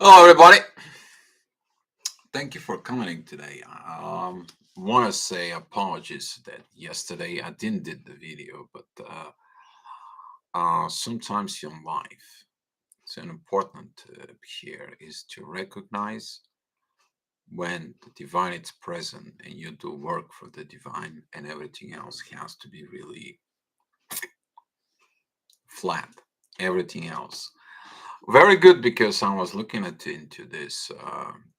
Hello, everybody. Thank you for coming today. Want to say apologies that yesterday I didn't did the video, but sometimes in life, it's an important here is to recognize when the divine is present and you do work for the divine, and everything else has to be really flat. Everything else. Very good because I was looking at into this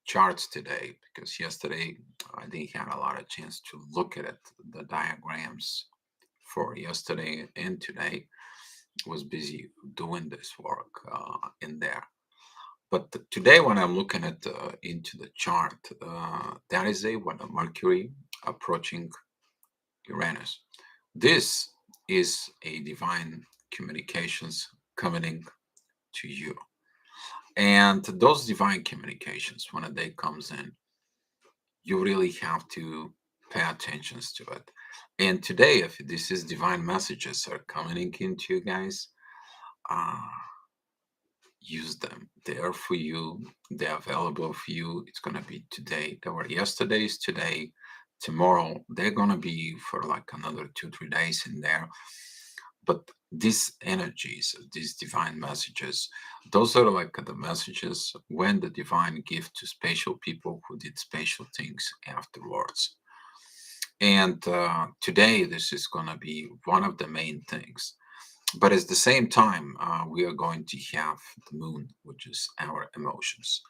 charts today because yesterday I didn't have a lot of chance to look at it, the diagrams for yesterday and today. Was busy doing this work in there. But today when I'm looking at into the chart, that is a when a Mercury approaching Uranus. This is a divine communications coming to you. And those divine communications, when a day comes in, you really have to pay attention to it. And today, if this is divine messages are coming into you guys, uh, use them. They are for you. They're available for you. It's gonna be today. They were yesterday's today. Tomorrow, they're gonna be for like another 2, 3 days in there. But these energies, these divine messages, those are like the messages when the divine give to special people who did special things afterwards. And today, this is going to be one of the main things. But at the same time, we are going to have the moon, which is our emotions.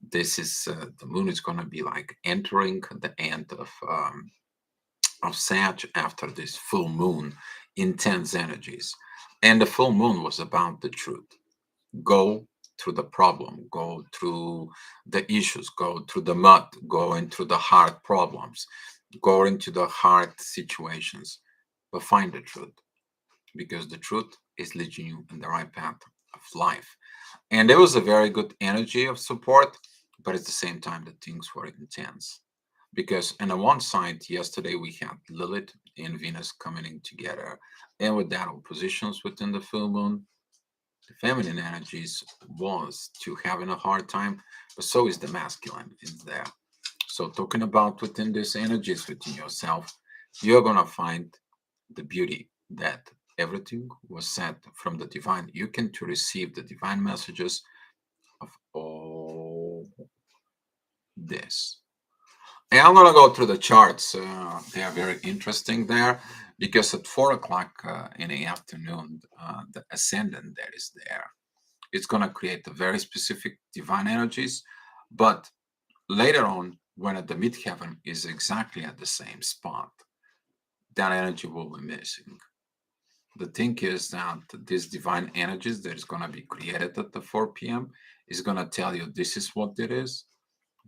This is the moon is going to be like entering the end of Sag after this full moon, intense energies. And the full moon was about the truth. Go through the problem, go through the issues, go through the mud, go into the hard problems, go into the hard situations, but find the truth because the truth is leading you in the right path of life. And there was a very good energy of support, but at the same time, the things were intense because on the one side yesterday we had Lilith and Venus coming in together, and with that oppositions within the full moon, the feminine energies was to having a hard time, but so is the masculine in there. So talking about within these energies within yourself, you're gonna find the beauty that everything was sent from the divine. You can to receive the divine messages of all this. And I'm gonna go through the charts. They are very interesting there because at 4 o'clock in the afternoon, the ascendant that is there, it's gonna create the very specific divine energies. But later on, when at the midheaven is exactly at the same spot, that energy will be missing. The thing is that these divine energies that is gonna be created at the 4 p.m. is gonna tell you this is what it is,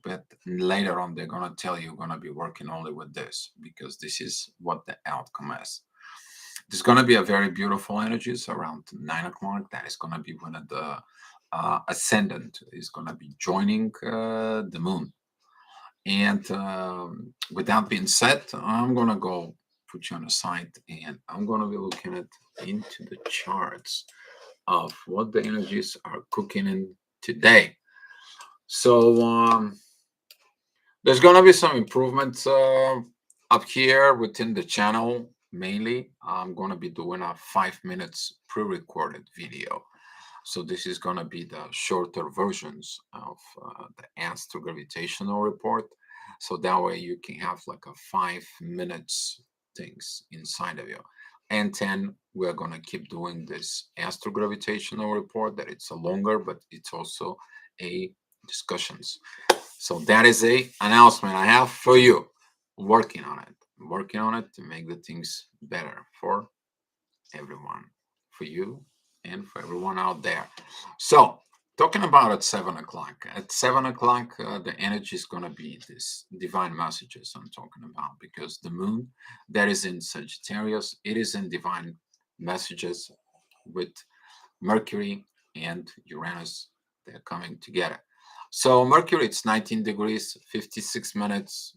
but later on they're going to tell you you're going to be working only with this because this is what the outcome is. There's going to be a very beautiful energies around 9 o'clock. That is going to be when the ascendant is going to be joining the moon. And with that being said, I'm going to go put you on the side and I'm going to be looking at into the charts of what the energies are cooking in today. So there's going to be some improvements up here within the channel. Mainly, I'm going to be doing a 5 minutes pre-recorded video. So this is going to be the shorter versions of the Astro Gravitational Report. So that way you can have like a 5 minutes things inside of you. And then we're going to keep doing this Astro Gravitational Report that it's a longer, but it's also a discussions. So that is a announcement I have for you. Working on it to make the things better for everyone, for you and for everyone out there. So talking about at 7 o'clock. At 7 o'clock, the energy is going to be this divine messages I'm talking about because the moon that is in Sagittarius, it is in divine messages with Mercury and Uranus. They're coming together. So Mercury, it's 19 degrees, 56 minutes.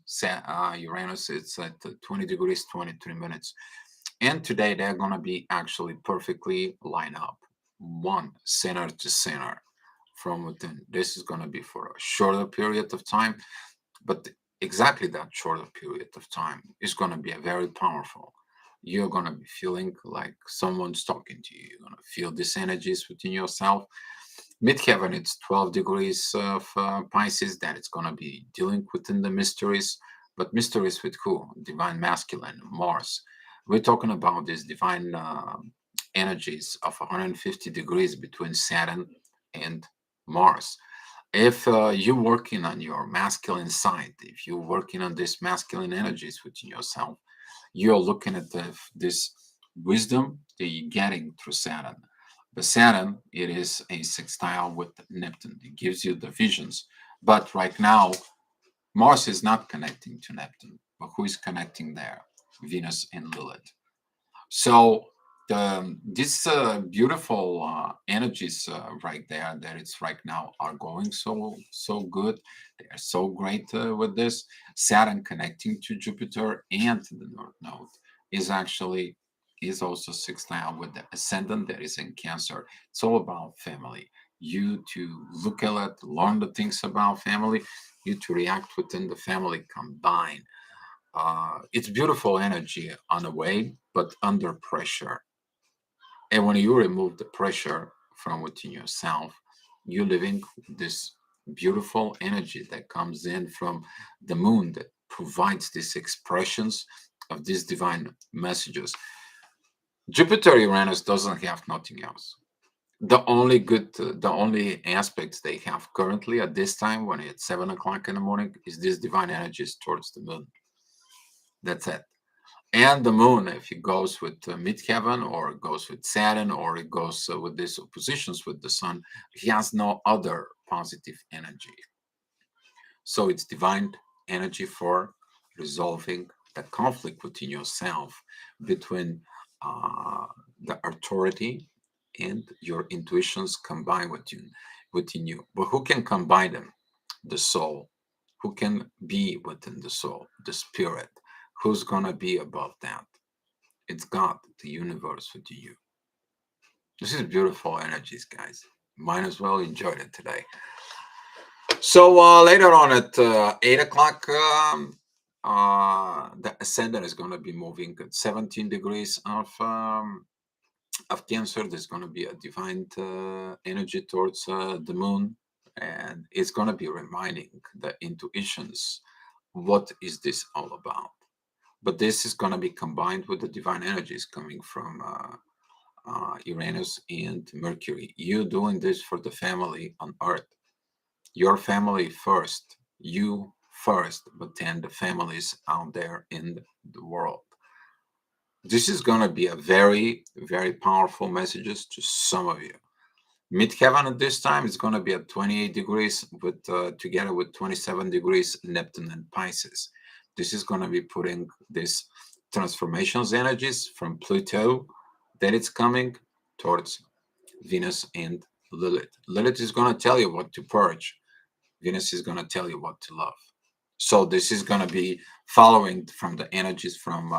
Uranus, it's at 20 degrees, 23 minutes. And today they're going to be actually perfectly lined up, one center to center from within. This is going to be for a shorter period of time, but exactly that shorter period of time is going to be a very powerful. You're going to be feeling like someone's talking to you. You're going to feel these energies within yourself. Midheaven, it's 12 degrees of Pisces, that it's going to be dealing within the mysteries. But mysteries with who? Divine masculine, Mars. We're talking about these divine energies of 150 degrees between Saturn and Mars. If you're working on your masculine side, if you're working on these masculine energies within yourself, you're looking at this wisdom that you're getting through Saturn. But Saturn, it is a sextile with Neptune. It gives you the visions. But right now, Mars is not connecting to Neptune. But who is connecting there? Venus and Lilith. So these beautiful energies right there that it's right now are going so good. They are so great with this. Saturn connecting to Jupiter and to the North Node is also sextile with the ascendant that is in Cancer. It's all about family. You to look at it, learn the things about family. You to react within the family combine. It's beautiful energy on the way, but under pressure. And when you remove the pressure from within yourself, you're living this beautiful energy that comes in from the moon that provides these expressions of these divine messages. Jupiter Uranus doesn't have nothing else. The only aspects they have currently at this time, when it's 7 o'clock in the morning, is these divine energies towards the moon. That's it. And the moon, if it goes with midheaven, or it goes with Saturn, or it goes with these oppositions with the sun, he has no other positive energy. So it's divine energy for resolving the conflict within yourself between the authority and your intuitions combined within you. But who can combine them? The soul. Who can be within the soul? The spirit. Who's gonna be above that? It's God, the universe within you. This is beautiful energies, guys. Might as well enjoy it today. So later on at 8 o'clock, the ascendant is going to be moving at 17 degrees of Cancer. There's going to be a divine energy towards the moon, and it's going to be reminding the intuitions what is this all about. But this is going to be combined with the divine energies coming from Uranus and Mercury. You doing this for the family on Earth. Your family first, you first, but then the families out there in the world. This is going to be a very, very powerful messages to some of you. Midheaven at this time is going to be at 28 degrees with together with 27 degrees Neptune and Pisces. This is going to be putting this transformations energies from Pluto that it's coming towards Venus and Lilith. Lilith is going to tell you what to purge. Venus is going to tell you what to love. So this is going to be following from the energies from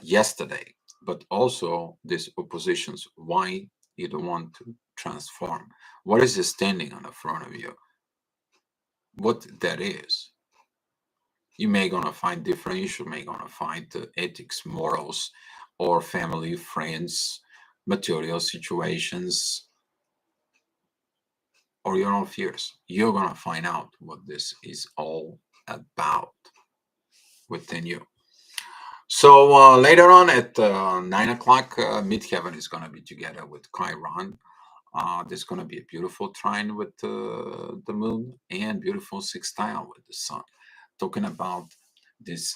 yesterday, but also these oppositions. Why you don't want to transform? What is standing on the front of you? What that is? You may gonna find different issues. May gonna find ethics, morals, or family, friends, material situations, or your own fears. You're going to find out what this is all about within you. So later on at 9 o'clock, Midheaven is going to be together with Chiron. There's going to be a beautiful trine with the moon and beautiful sextile with the sun. Talking about these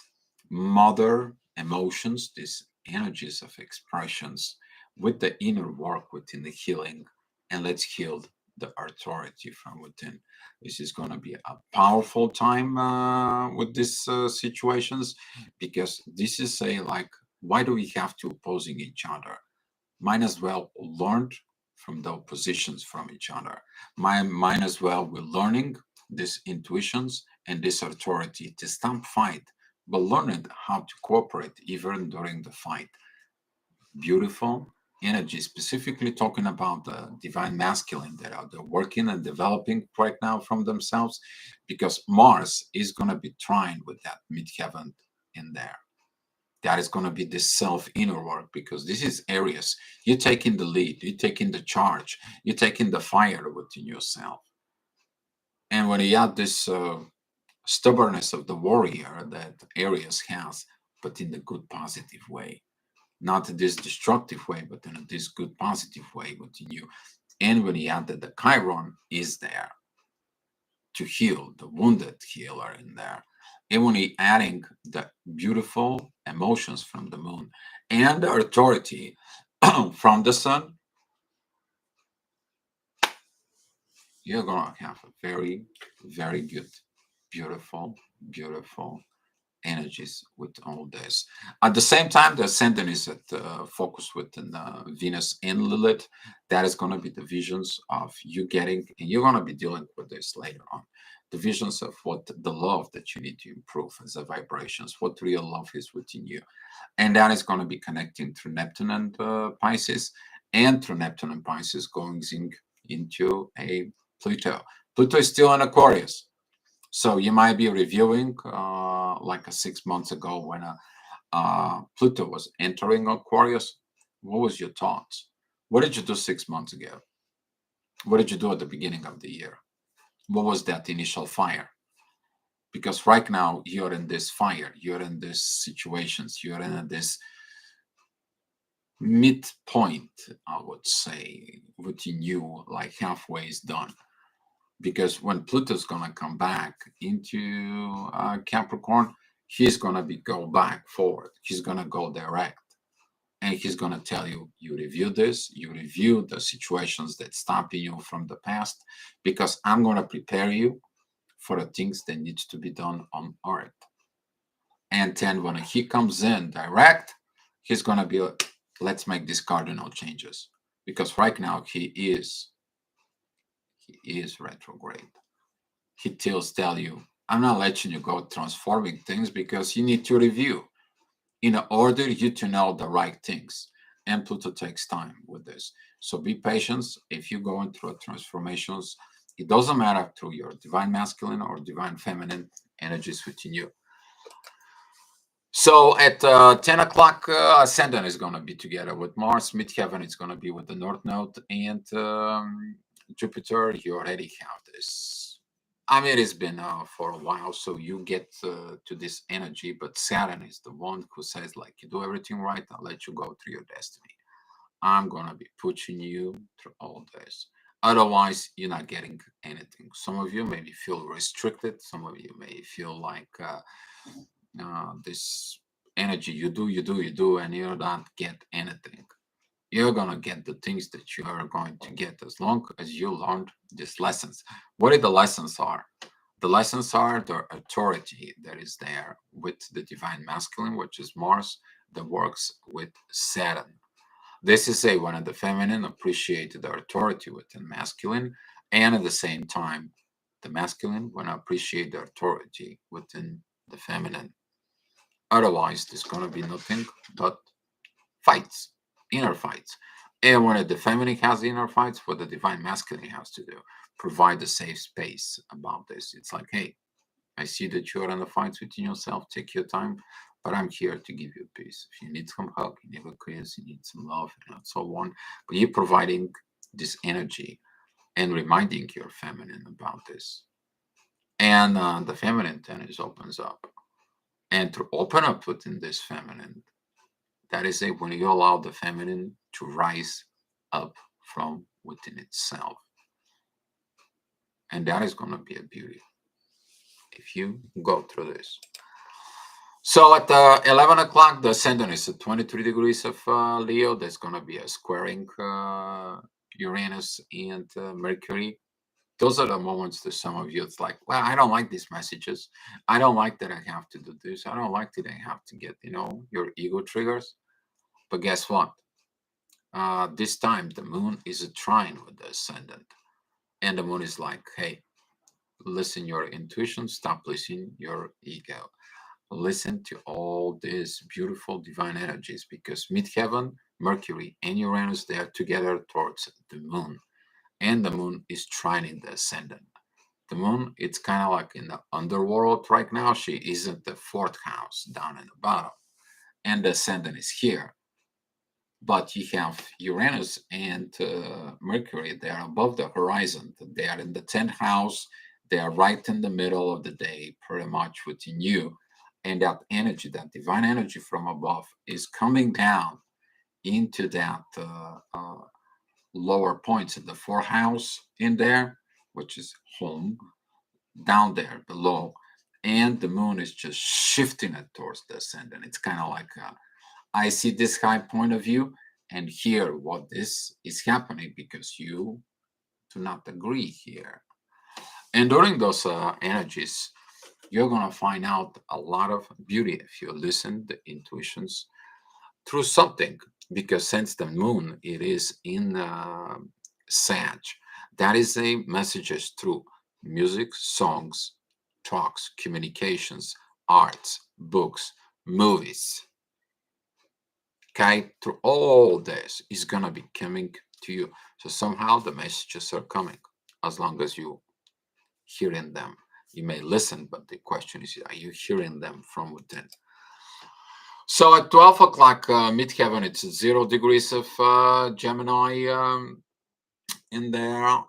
mother emotions, these energies of expressions with the inner work within the healing. And let's heal the authority from within. This is going to be a powerful time with these situations, because this is a like, why do we have to opposing each other? Might as well learn from the oppositions from each other. Might as well we're learning these intuitions and this authority to stop fight, but learning how to cooperate even during the fight. Beautiful energy, specifically talking about the divine masculine that are they're working and developing right now from themselves, because Mars is going to be trying with that midheaven in there. That is going to be the self inner work, because this is Aries. You're taking the lead, you're taking the charge, you're taking the fire within yourself. And when you have this stubbornness of the warrior that Aries has, but in the good positive way, not this destructive way, but in this good positive way within you. And when you add that the Chiron is there to heal, the wounded healer in there, and when you're adding the beautiful emotions from the moon and the authority from the sun, you're gonna have a very, very good, beautiful, beautiful energies with all this. At the same time, the ascendant is at focus within Venus and Lilith. That is going to be the visions of you getting, and you're going to be dealing with this later on. The visions of what the love that you need to improve as the vibrations, what real love is within you. And that is going to be connecting through Neptune and Pisces, and through Neptune and Pisces going into a Pluto. Pluto is still in Aquarius. So you might be reviewing like 6 months ago when Pluto was entering Aquarius. What was your thoughts? What did you do 6 months ago? What did you do at the beginning of the year? What was that initial fire? Because right now you're in this fire, you're in these situations, you're in this midpoint, I would say, within you, like halfway is done. Because when Pluto's gonna come back into Capricorn, he's gonna be go back forward. He's gonna go direct, and he's gonna tell you, you review this, you review the situations that stopping you from the past, because I'm gonna prepare you for the things that needs to be done on Earth. And then when he comes in direct, he's gonna be like, let's make these cardinal changes, because right now he is retrograde. He tell you, I'm not letting you go transforming things, because you need to review in order you to know the right things. And Pluto takes time with this. So be patient if you're going through transformations. It doesn't matter through your divine masculine or divine feminine energies within you. So at 10 o'clock, Ascendant is going to be together with Mars. Midheaven is going to be with the North Node, and Jupiter. You already have this. I mean, it's been for a while, so you get to this energy, but Saturn is the one who says, like, you do everything right, I'll let you go through your destiny. I'm going to be pushing you through all this. Otherwise, you're not getting anything. Some of you maybe feel restricted. Some of you may feel like this energy, you do, and you don't get anything. You're going to get the things that you are going to get as long as you learned these lessons. What the lessons are? The lessons are the authority that is there with the divine masculine, which is Mars, that works with Saturn. This is a one of the feminine appreciate the authority within masculine, and at the same time, the masculine want to appreciate the authority within the feminine. Otherwise, there's going to be nothing but fights, inner fights. And when the feminine has inner fights, what the divine masculine has to do, provide a safe space about this. It's like, hey, I see that you're in the fights within yourself. Take your time, but I'm here to give you peace. If you need some hug, you need a kiss, you need some love, and so on. But you're providing this energy and reminding your feminine about this. And the feminine then is opens up. And to open up within this feminine, that is it, when you allow the feminine to rise up from within itself. And that is going to be a beauty if you go through this. So at 11 o'clock, the ascendant is at 23 degrees of Leo. There's going to be a squaring Uranus and Mercury. Those are the moments that some of you, it's like, well, I don't like these messages. I don't like that I have to do this. I don't like that I have to get, your ego triggers. But guess what? This time the moon is a trine with the ascendant. And the moon is like, hey, listen your intuition, stop listening your ego. Listen to all these beautiful divine energies, because midheaven Mercury and Uranus, they are together towards the moon, and the moon is trining the ascendant. The moon, it's kind of like in the underworld right now. She is in the fourth house down in the bottom, and the ascendant is here. But you have Uranus and Mercury, they are above the horizon. They are in the 10th house. They are right in the middle of the day, pretty much within you. And that energy, that divine energy from above, is coming down into that lower points in the fourth house in there, which is home, down there below. And the moon is just shifting it towards the ascendant. It's kind of like I see this high point of view and hear what this is happening because you do not agree here. And during those energies, you're going to find out a lot of beauty if you listen the intuitions through something, because since the moon it is in Sag, that is a messages through music, songs, talks, communications, arts, books, movies. Okay, through all this is gonna be coming to you. So somehow the messages are coming, as long as you hearing them. You may listen, but the question is, are you hearing them from within? So at 12 o'clock midheaven, it's 0 degrees of Gemini in there.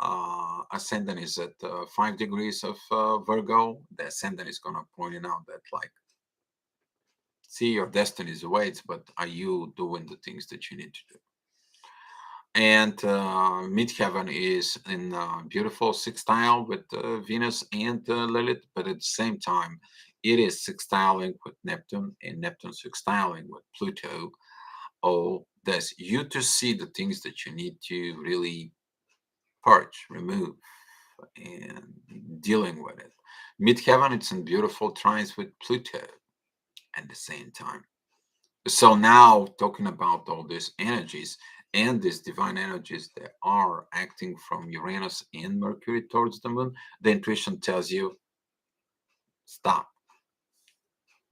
Ascendant is at 5 degrees of Virgo. The ascendant is going to point out that, like, see, your destiny is awaits, but are you doing the things that you need to do? And midheaven is in beautiful sextile with Venus and Lilith, but at the same time, it is sextiling with Neptune, and Neptune sextiling with Pluto. Oh, that's you to see the things that you need to really purge, remove, and dealing with it. Midheaven, it's in beautiful trines with Pluto at the same time. So now talking about all these energies and these divine energies that are acting from Uranus and Mercury towards the moon, the intuition tells you, stop,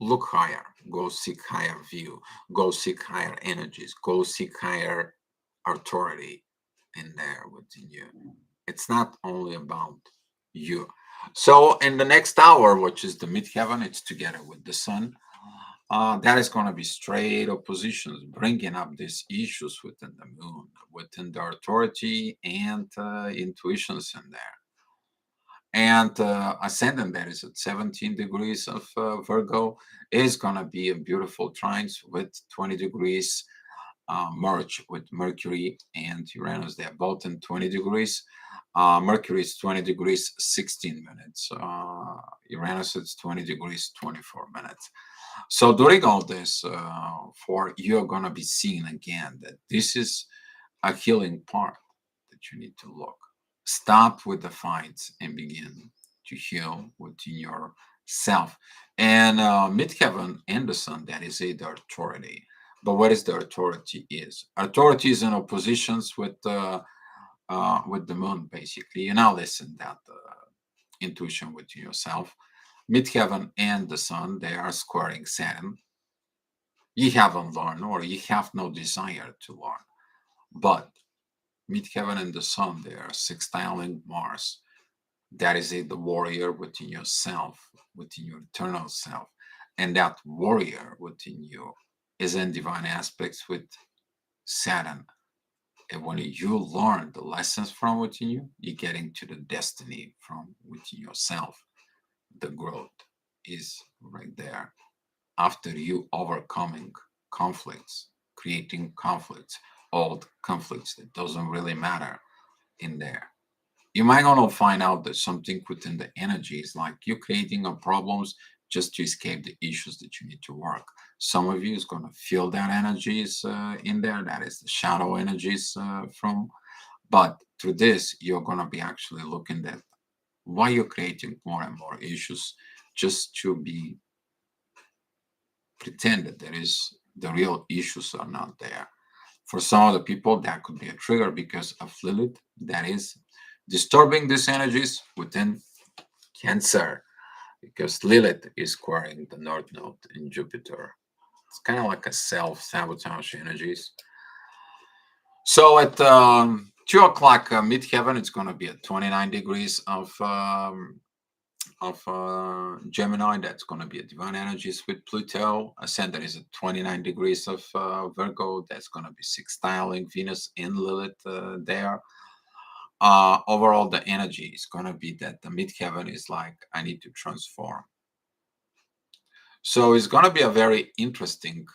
look higher, go seek higher view, go seek higher energies, go seek higher authority in there within you. It's not only about you. So in the next hour, which is the midheaven, it's together with the sun. That is going to be straight oppositions, bringing up these issues within the moon, within the authority and intuitions in there. And ascendant that is at 17 degrees of Virgo is going to be a beautiful trines with 20 degrees merge with Mercury and Uranus. They're both in 20 degrees. Mercury is 20 degrees, 16 minutes. Uranus is 20 degrees, 24 minutes. So during all this, for you're going to be seeing again that this is a healing part that you need to look. Stop with the fights and begin to heal within yourself. And midheaven and the sun, that is the authority. But what is the authority is? Authority is in oppositions with the moon, basically. You now listen that intuition within yourself. Midheaven and the sun, they are squaring Saturn. You haven't learned, or you have no desire to learn. But midheaven and the sun, they are sextiling Mars. That is the warrior within yourself, within your eternal self. And that warrior within you is in divine aspects with Saturn. And when you learn the lessons from within you, you get into the destiny from within yourself. The growth is right there. After you overcoming conflicts, creating conflicts, old conflicts that doesn't really matter in there. You might want to find out that something within the energy is like you creating a problems just to escape the issues that you need to work. Some of you is going to feel that energies in there. That is the shadow energies from. But through this, you're going to be actually looking at why you're creating more and more issues just to be pretend that there is the real issues are not there. For some of the people, that could be a trigger because of Lilith that is disturbing these energies within Cancer, because Lilith is squaring the North Node in Jupiter. It's kind of like a self-sabotage energies. So at 2 o'clock midheaven, it's going to be at 29 degrees of Gemini. That's going to be a divine energies with Pluto. Ascendant is at 29 degrees of Virgo. That's going to be sextiling Venus and Lilith there. Overall, the energy is going to be that the midheaven is like, I need to transform. So it's going to be a very interesting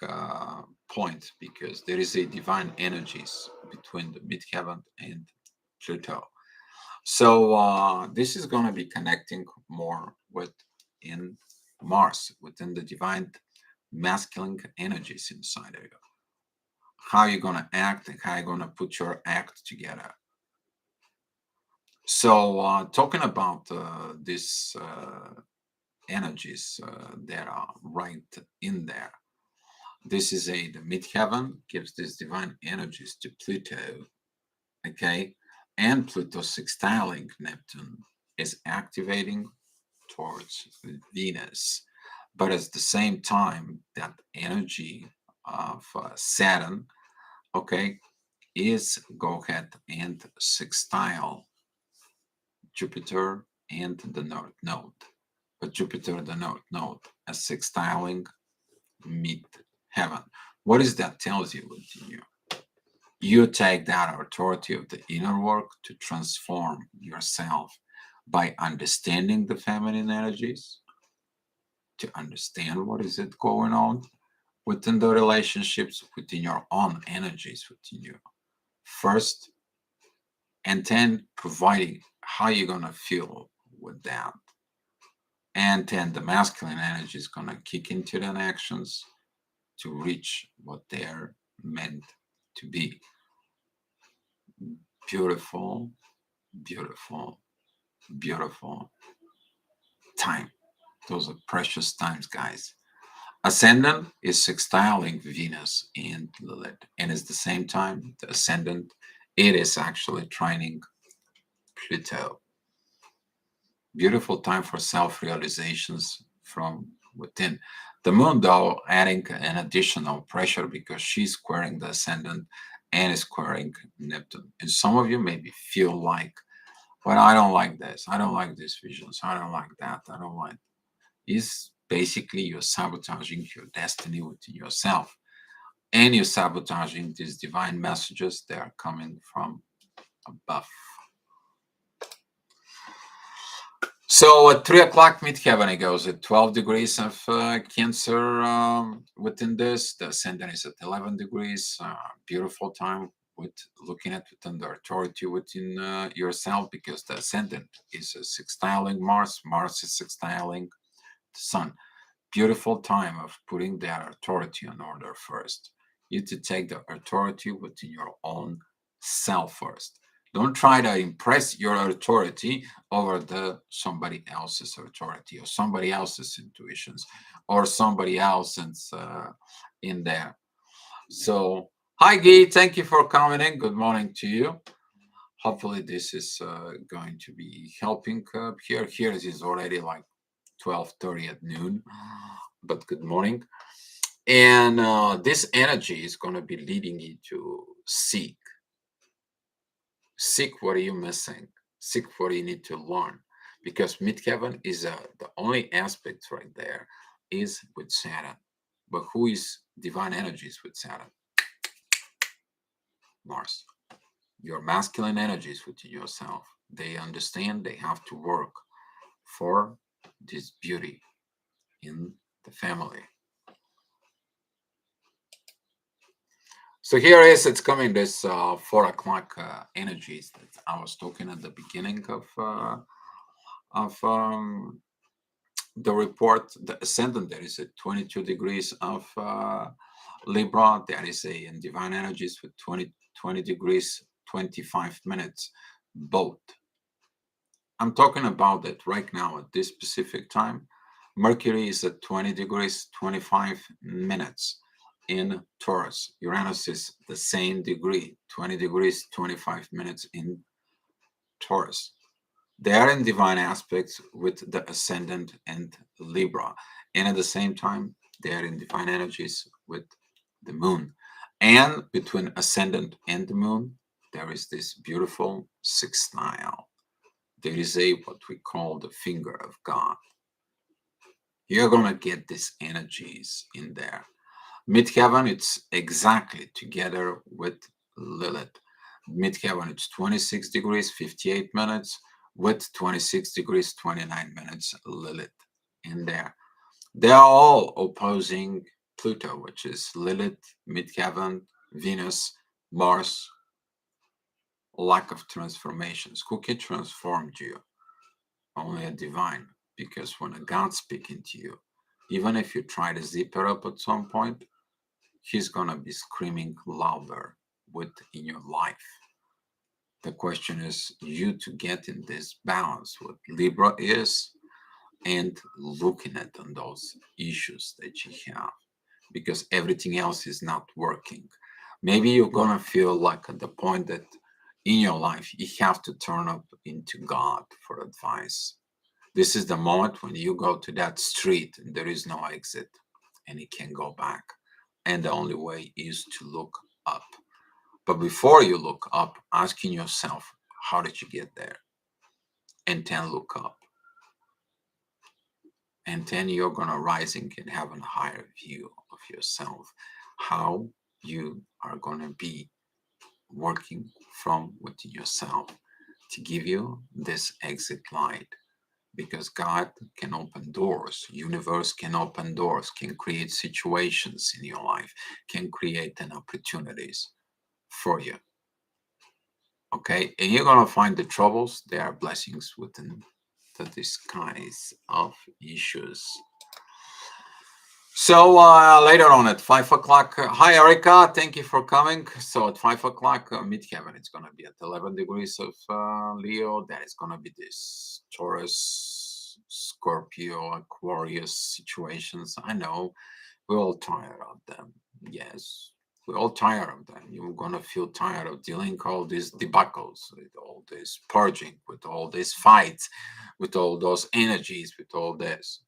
point because there is a divine energies between the midheaven and Pluto. So this is going to be connecting more with in Mars, within the divine masculine energies inside of you. How you're going to act and how you're going to put your act together. So talking about these energies that are right in there. This is the midheaven gives these divine energies to Pluto, okay? And Pluto sextiling Neptune is activating towards Venus. But at the same time, that energy of Saturn, okay, is go ahead and sextile Jupiter and the North Node. But Jupiter, the North Node, as sextiling mid-heaven. What does that tells you within you? You take that authority of the inner work to transform yourself by understanding the feminine energies, to understand what is it going on within the relationships, within your own energies within you first, and then providing how you're going to feel with that. And then the masculine energy is going to kick into the actions to reach what they're meant to be. Beautiful, beautiful, beautiful time. Those are precious times, guys. Ascendant is sextiling Venus and Lilith, and at the same time, the ascendant, it is actually trining Pluto. Beautiful time for self-realizations from within. The moon, though, adding an additional pressure because she's squaring the ascendant and is squaring Neptune. And some of you maybe feel like, well, I don't like this. I don't like these visions. I don't like that. I don't like. Is basically you're sabotaging your destiny within yourself. And you're sabotaging these divine messages that are coming from above. So at 3 o'clock midheaven, it goes at 12 degrees of Cancer within this. The ascendant is at 11 degrees. Beautiful time with looking at within the authority within yourself because the ascendant is sextiling Mars. Mars is sextiling the sun. Beautiful time of putting that authority in order first. You to take the authority within your own self first. Don't try to impress your authority over the somebody else's authority or somebody else's intuitions or somebody else's in there. So, hi Guy, thank you for coming in. Good morning to you. Hopefully, this is going to be helping here. Here it is already like 12:30 at noon, but good morning. And this energy is going to be leading you to seek what are you missing, seek what you need to learn, because midheaven is the only aspect right there is with Saturn. But who is divine energies with Saturn? Mars. Your masculine energies within yourself, they understand they have to work for this beauty in the family. So here is it's coming this 4 o'clock energies that I was talking at the beginning of the report. The ascendant there is at 22 degrees of Libra. There is a in divine energies with 20 degrees 25 minutes both. I'm talking about it right now at this specific time. Mercury is at 20 degrees 25 minutes in Taurus. Uranus is the same degree, 20 degrees 25 minutes in Taurus. They are in divine aspects with the ascendant and Libra. And at the same time, they are in divine energies with the moon. And between ascendant and the moon, there is this beautiful sextile. There is a what we call the finger of God. You're gonna get these energies in there. Midheaven, it's exactly together with Lilith. Midheaven, it's 26 degrees, 58 minutes, with 26 degrees, 29 minutes, Lilith in there. They are all opposing Pluto, which is Lilith, Midheaven, Venus, Mars, lack of transformations. Who can transform you? Only a divine. Because when a God speaking to you, even if you try to zip it up at some point, he's gonna be screaming louder within your life. The question is you to get in this balance what Libra is and looking at on those issues that you have, because everything else is not working. Maybe you're gonna feel like at the point that in your life you have to turn up into God for advice. This is the moment when you go to that street and there is no exit and you can go back. And the only way is to look up. But before you look up, asking yourself, how did you get there? And then look up. And then you're going to rising and have a higher view of yourself, how you are going to be working from within yourself to give you this exit light, because God can open doors, universe can open doors, can create situations in your life, can create an opportunities for you. Okay, and you're gonna find the troubles, there are blessings within the disguise of issues. So later on at 5 o'clock, hi Erica, thank you for coming. So at 5 o'clock, midheaven, it's going to be at 11 degrees of Leo. That is going to be this Taurus, Scorpio, Aquarius situations. I know we're all tired of them. Yes, we're all tired of them. You're going to feel tired of dealing with all these debacles, with all this purging, with all these fights, with all those energies, with all this.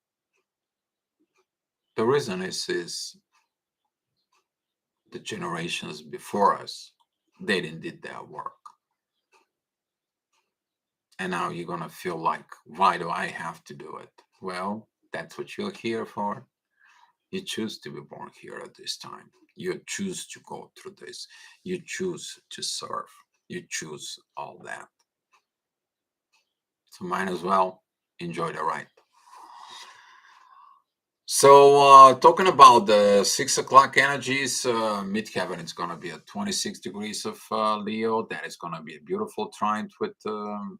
The reason is the generations before us, they didn't did their work. And now you're gonna feel like, why do I have to do it? Well, that's what you're here for. You choose to be born here at this time. You choose to go through this. You choose to serve. You choose all that. So might as well enjoy the ride. So talking about the 6 o'clock energies, midheaven, it's going to be at 26 degrees of Leo. That is going to be a beautiful trine with the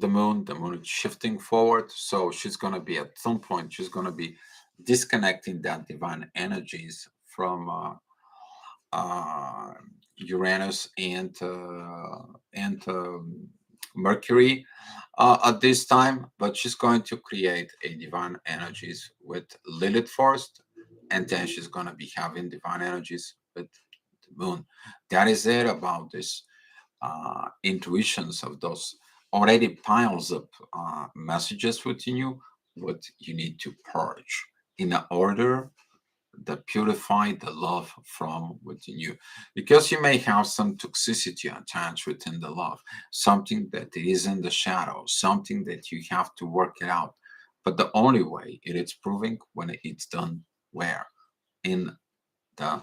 moon. The moon is shifting forward, so she's going to be at some point. She's going to be disconnecting that divine energies from Uranus and Mercury at this time, but she's going to create a divine energies with Lilith first, and then she's going to be having divine energies with the moon. That is it about this intuitions of those already piles up messages within you, what you need to purge in order that purify the love from within you, because you may have some toxicity attached within the love, something that is in the shadow, something that you have to work it out. But the only way it is proving when it's done where? In the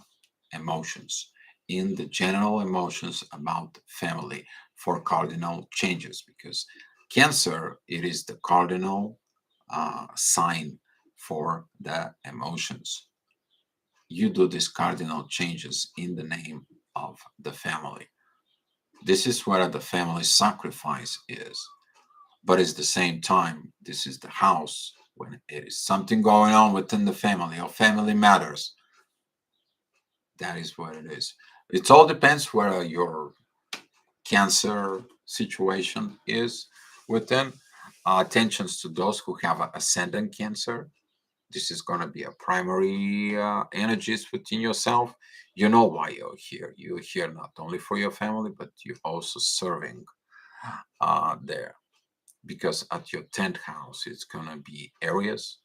emotions, in the general emotions about family, for cardinal changes, because Cancer, it is the cardinal sign for the emotions. You do these cardinal changes in the name of the family. This is where the family sacrifice is. But at the same time, this is the house when it is something going on within the family or family matters. That is what it is. It all depends where your Cancer situation is within. Attentions to those who have ascendant Cancer. This is going to be a primary energies within yourself. You know why you're here. You're here not only for your family, but you're also serving there. Because at your 10th house, it's going to be Aries,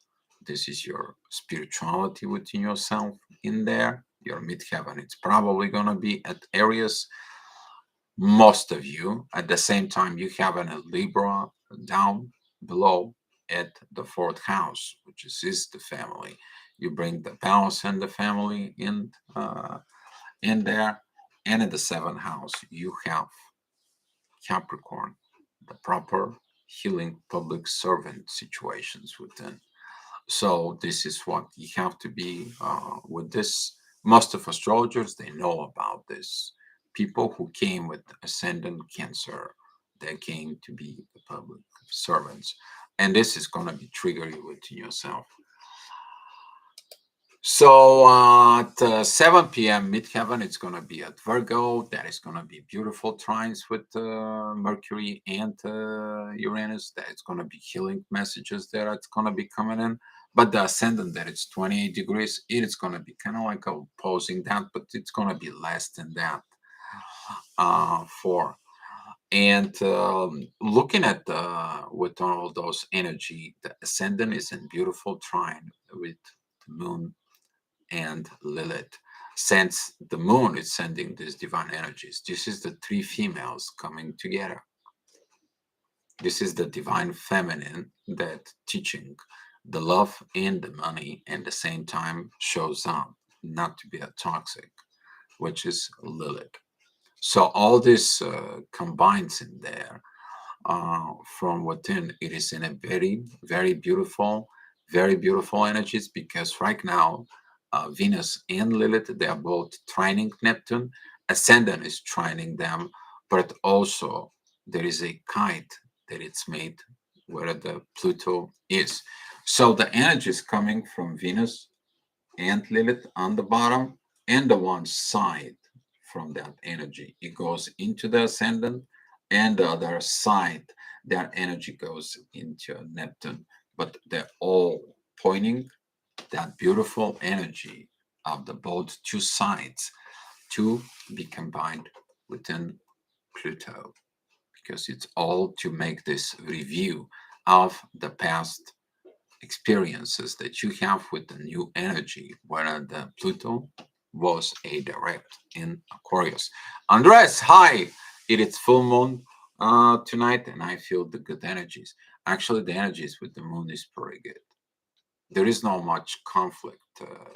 This is your spirituality within yourself in there. Your midheaven, it's probably going to be at Aries, most of you. At the same time, you have a Libra down below at the fourth house, which is the family. You bring the balance and the family in there. And in the seventh house, you have Capricorn, the proper healing public servant situations within. So this is what you have to be with this. Most of astrologers, they know about this. People who came with ascendant Cancer, they came to be the public servants. And this is going to be triggering within yourself. So at 7 p.m. midheaven, it's going to be at Virgo. That is going to be beautiful trines with Mercury and Uranus. That it's going to be healing messages there. It's going to be coming in. But the ascendant, that it's 28 degrees, it is going to be kind of like opposing that, but it's going to be less than that for. And looking at with all those energy, the ascendant is in beautiful trine with the moon and Lilith. Since the moon is sending these divine energies, this is the three females coming together. This is the divine feminine that teaching the love and the money, and at the same time shows up not to be a toxic, which is Lilith. So all this combines in there from within. It is in a very, very beautiful energies, because right now Venus and Lilith, they are both trining Neptune. Ascendant is trining them, but also there is a kite that it's made where the Pluto is. So the energy is coming from Venus and Lilith on the bottom, and the one side from that energy. It goes into the ascendant, and the other side, that energy goes into Neptune. But they're all pointing that beautiful energy of the both two sides to be combined within Pluto, because it's all to make this review of the past experiences that you have with the new energy, where the Pluto was a direct in Aquarius. Andres, hi! It is full moon tonight, and I feel the good energies. Actually, the energies with the moon is pretty good. There is not much conflict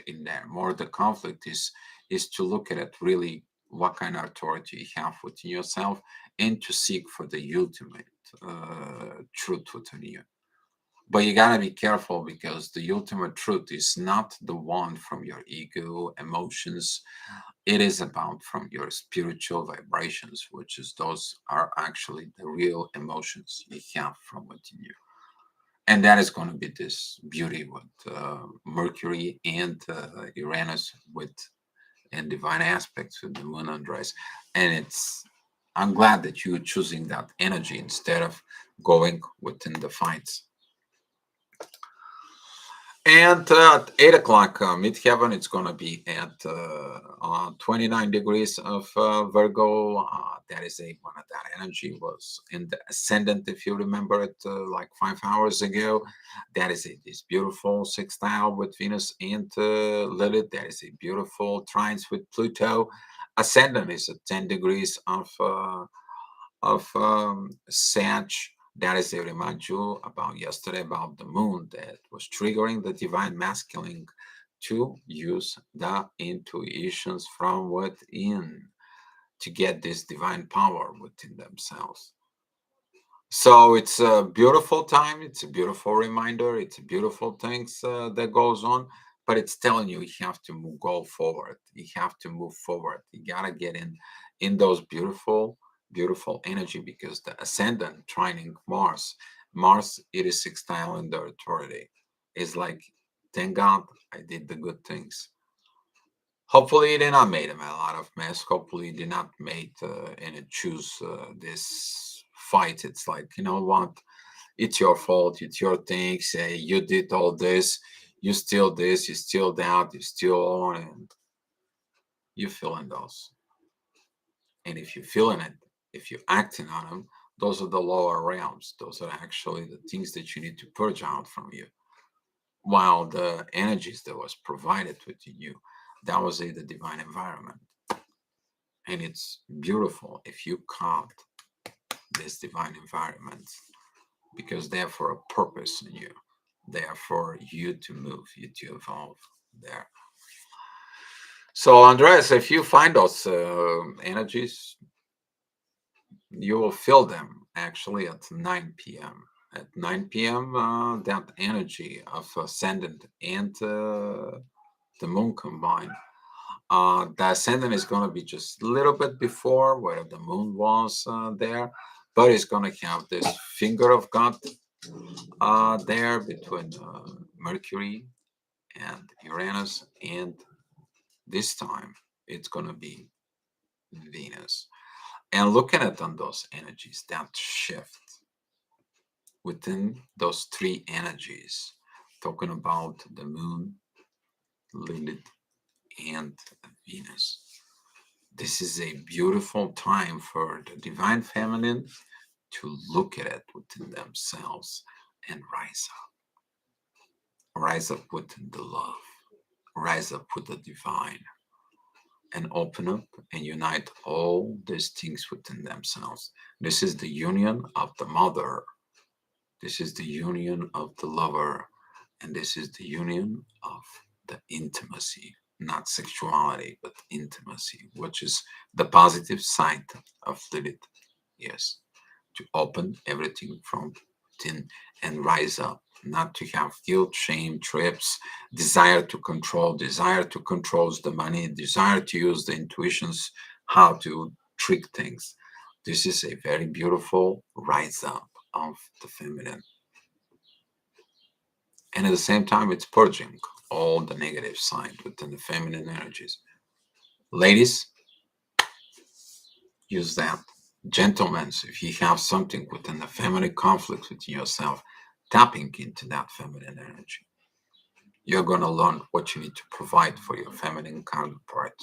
in there. More the conflict is to look at it really, what kind of authority you have within yourself, and to seek for the ultimate truth within you. But you gotta be careful, because the ultimate truth is not the one from your ego, emotions. It is about from your spiritual vibrations, which is those are actually the real emotions you have from within you. And that is going to be this beauty with Mercury and Uranus with and divine aspects with the moon and rise. And I'm glad that you're choosing that energy instead of going within the fights. And at 8 o'clock midheaven, it's going to be at 29 degrees of Virgo. That is one of that energy was in the ascendant, if you remember it, like 5 hours ago. That is this beautiful sextile with Venus and Lilith. That is a beautiful trines with Pluto. Ascendant is at 10 degrees of Sag. That is, they remind you about yesterday about the moon that was triggering the divine masculine to use the intuitions from within to get this divine power within themselves. So it's a beautiful time. It's a beautiful reminder. It's a beautiful things that goes on, but it's telling you have to go forward. You have to move forward. You gotta get in those beautiful energy, because the ascendant trining Mars, it is sextile in the authority. It's like, thank God I did the good things. Hopefully, it did not made him a lot of mess. Hopefully, it did not made and choose this fight. It's like, you know what? It's your fault. It's your thing. Say you did all this. You steal this. You steal that. You steal on, and you feeling those. And if you're feeling it, if you're acting on them, those are the lower realms. Those are actually the things that you need to purge out from you. while the energies that was provided within you, that was the divine environment. And it's beautiful if you count this divine environment, because they're for a purpose in you. They're for you to move, you to evolve there. So, Andreas, if you find those energies, you will feel them actually at 9 p.m. At 9 p.m., that energy of ascendant and the moon combined. The ascendant is going to be just a little bit before where the moon was there, but it's going to have this finger of God there between Mercury and Uranus, and this time it's going to be Venus. And looking at on those energies, that shift within those three energies, talking about the moon, Lilith, and Venus. This is a beautiful time for the divine feminine to look at it within themselves and rise up. Rise up within the love. Rise up with the divine. And open up and unite all these things within themselves. This is the union of the mother. This is the union of the lover. And this is the union of the intimacy, not sexuality, but intimacy, which is the positive side of Lilith. Yes, to open everything from within and rise up, not to have guilt, shame, trips, desire to control the money, desire to use the intuitions, how to trick things. This is a very beautiful rise up of the feminine. And at the same time, it's purging all the negative side within the feminine energies. Ladies, use that. Gentlemen, if you have something within the feminine conflict within yourself, tapping into that feminine energy, you're going to learn what you need to provide for your feminine counterpart.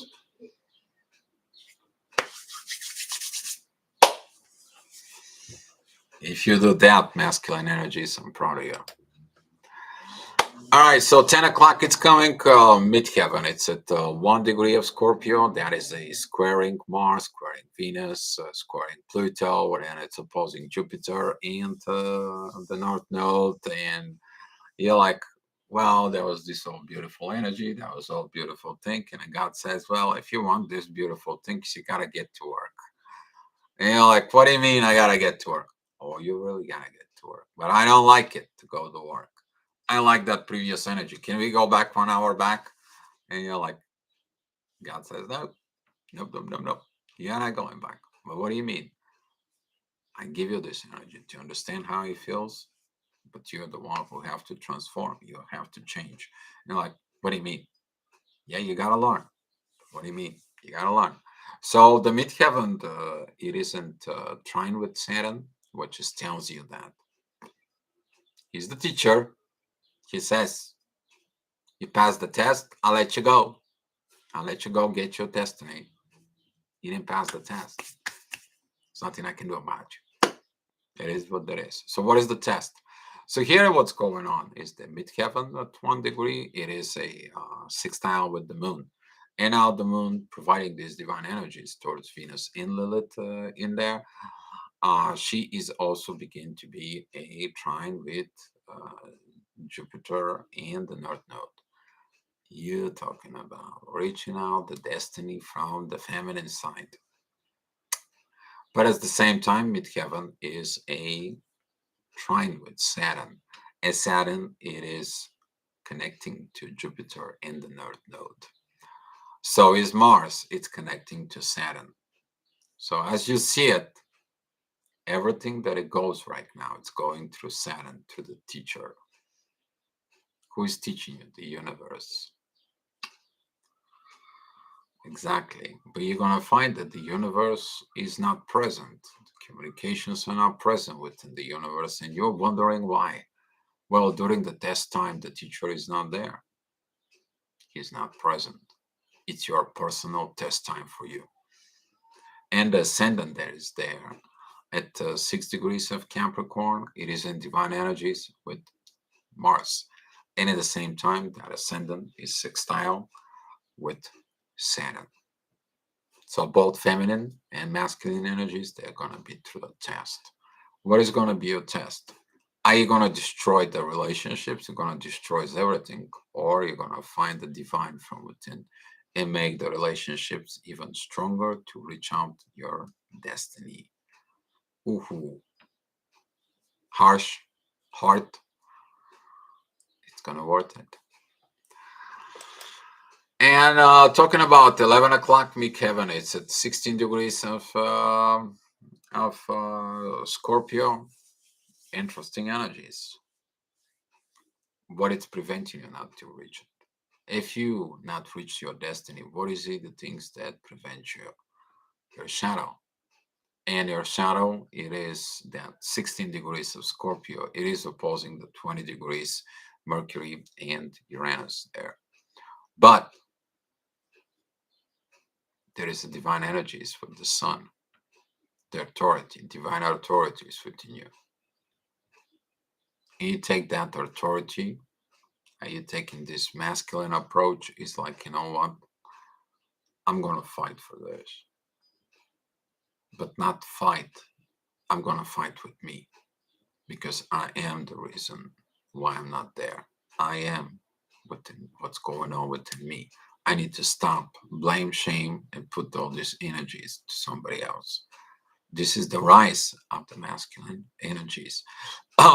If you do that, masculine energies, I'm proud of you. All right, so 10 o'clock, it's coming midheaven. It's at 1 degree of Scorpio. That is a squaring Mars, squaring Venus, squaring Pluto, and it's opposing Jupiter and the North Node. And you're like, well, there was this all beautiful energy. That was all beautiful thinking. And God says, well, if you want this beautiful things, you got to get to work. And you're like, what do you mean I got to get to work? Oh, you really got to get to work. But I don't like it to go to work. I like that previous energy. Can we go back 1 hour back? And you're like, God says, no, nope, nope, nope, nope. You're not going back. But what do you mean? I give you this energy to understand how it feels, but you're the one who have to transform. You have to change. And you're like, what do you mean? Yeah, you got to learn. What do you mean? You got to learn. So the midheaven, it isn't trine with Saturn, which just tells you that he's the teacher. He says, you pass the test, I'll let you go. I'll let you go get your destiny. You didn't pass the test. There's nothing I can do about you. It is what it is. So what is the test? So here what's going on is the midheaven at 1 degree. It is a sextile with the moon. And now the moon providing these divine energies towards Venus in Lilith in there. She is also begin to be a trine with Jupiter and the North Node. You're talking about reaching out the destiny from the feminine side. But at the same time, midheaven is a trine with Saturn. As Saturn, it is connecting to Jupiter in the North Node. So is Mars, it's connecting to Saturn. So as you see it, everything that it goes right now, it's going through Saturn, through the teacher. Who is teaching you? The universe. Exactly. But you're going to find that the universe is not present. The communications are not present within the universe, and you're wondering why. Well, during the test time, the teacher is not there. He's not present. It's your personal test time for you. And the ascendant there is there. At 6 degrees of Capricorn, it is in divine energies with Mars. And at the same time, that ascendant is sextile with Saturn. So both feminine and masculine energies, they're going to be through the test. What is going to be your test? Are you going to destroy the relationships? You're going to destroy everything, or you're going to find the divine from within and make the relationships even stronger to reach out your destiny. Ooh, harsh, hard. It's going to worth it. And talking about 11 o'clock, me, Kevin, it's at 16 degrees of Scorpio. Interesting energies. What it's preventing you not to reach it. If you not reach your destiny, what is it, the things that prevent you? Your shadow. And your shadow, it is that 16 degrees of Scorpio. It is opposing the 20 degrees Mercury and Uranus there. But there is a divine energies with the sun. The authority, divine authority is within you. And you take that authority, and you taking this masculine approach, it's like, you know what? I'm going to fight for this. But not fight. I'm going to fight with me because I am the reason why I'm not there. I am within what's going on within me. I need to stop, blame, shame, and put all these energies to somebody else. This is the rise of the masculine energies.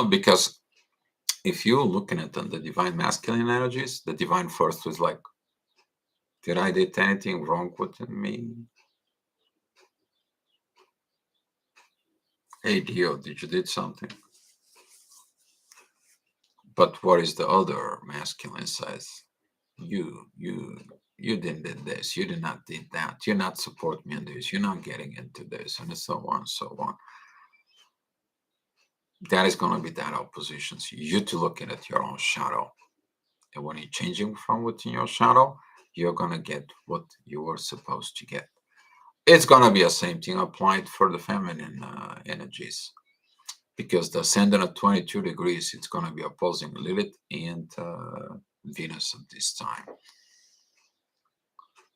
Because if you're looking at the divine masculine energies, the divine first was like, did I did anything wrong within me? Hey Dio, did you did something? But what is the other masculine says? You didn't did this, you did not did that, you're not support me in this, you're not getting into this, and so on and so on. That is going to be that opposition. So you to looking at your own shadow. And when you're changing from within your shadow, you're going to get what you were supposed to get. It's going to be the same thing applied for the feminine energies. Because the ascendant at 22 degrees, it's going to be opposing Lilith and Venus at this time.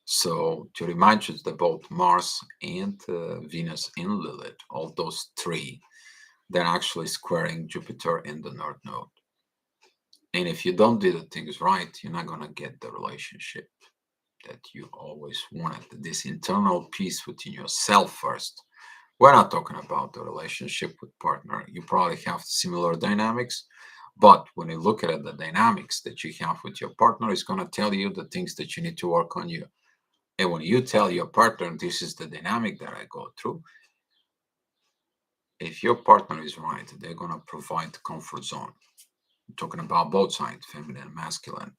So to remind you that both Mars and Venus and Lilith, all those three, they're actually squaring Jupiter in the North Node. And if you don't do the things right, you're not going to get the relationship that you always wanted. This internal peace within yourself first. We're not talking about the relationship with partner. You probably have similar dynamics, but when you look at the dynamics that you have with your partner, it's going to tell you the things that you need to work on you. And when you tell your partner, this is the dynamic that I go through, if your partner is right, they're going to provide the comfort zone. I'm talking about both sides, feminine and masculine.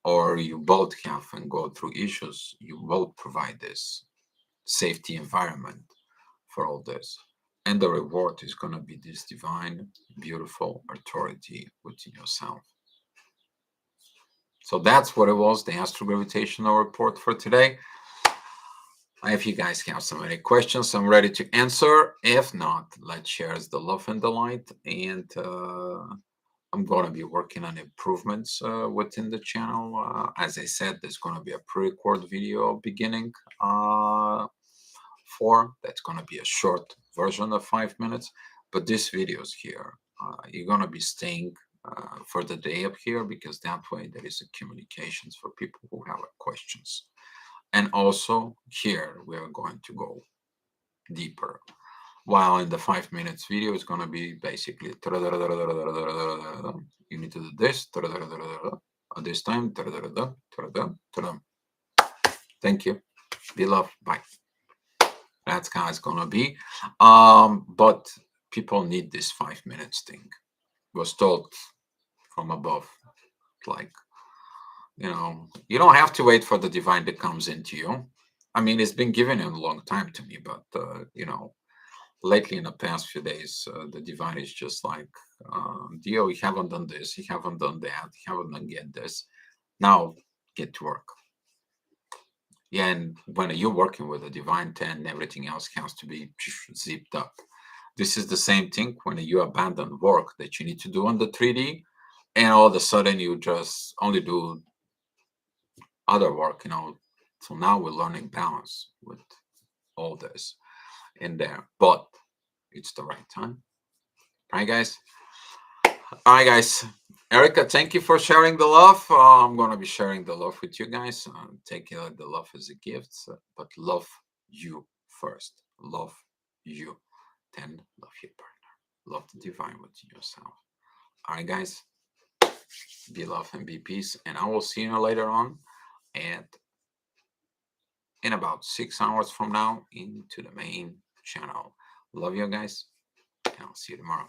Or you both have and go through issues, you both provide this safety environment for all this. And the reward is going to be this divine, beautiful authority within yourself. So that's what it was, the astrogravitational report for today. If you guys have so many questions, I'm ready to answer. If not, let's share the love and the light. And I'm going to be working on improvements within the channel. As I said, there's going to be a pre-record video beginning that's going to be a short version of 5 minutes. But this video is here. You're going to be staying for the day up here because that way there is a communications for people who have questions. And also here we are going to go deeper. While in the 5 minutes video is going to be basically you need to do this at this time. Thank you. Be loved. Bye. That's how it's going to be. But people need this 5 minutes thing. Was told from above, like, you don't have to wait for the divine that comes into you. I mean, it's been given in a long time to me, but lately in the past few days, the divine is just like, Dio, you haven't done this, you haven't done that, you haven't done get this. Now get to work. Yeah, and when you're working with the divine 10, everything else has to be zipped up. This is the same thing when you abandon work that you need to do on the 3D, and all of a sudden you just only do other work, So now we're learning balance with all this in there, but it's the right time. All right, guys. All right, guys. Erica, thank you for sharing the love. I'm going to be sharing the love with you guys. Take the love as a gift, but love you first. Love you. Then love your partner. Love the divine within yourself. All right, guys. Be love and be peace. And I will see you later on and in about 6 hours from now into the main channel. Love you guys. And I'll see you tomorrow.